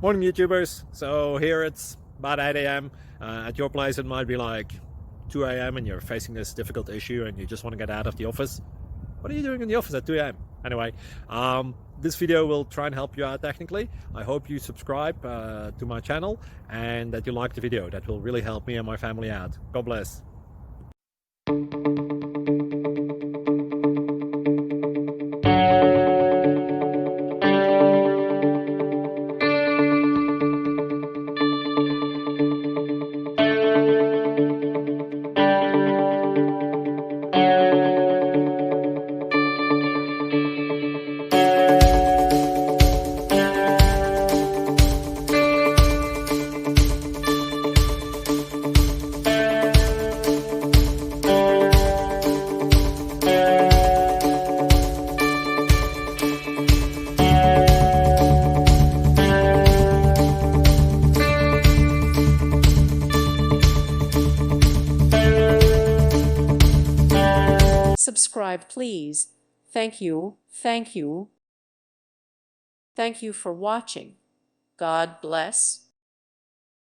Morning YouTubers. So here it's about 8 a.m. At your place it might be like 2 a.m. and you're facing this difficult issue and you just want to get out of the office. What are you doing in the office at 2 a.m.? Anyway, this video will try and help you out technically. I hope you subscribe to my channel and that you like the video. That will really help me and my family out. God bless. Subscribe, please. Thank you. Thank you. Thank you for watching. God bless.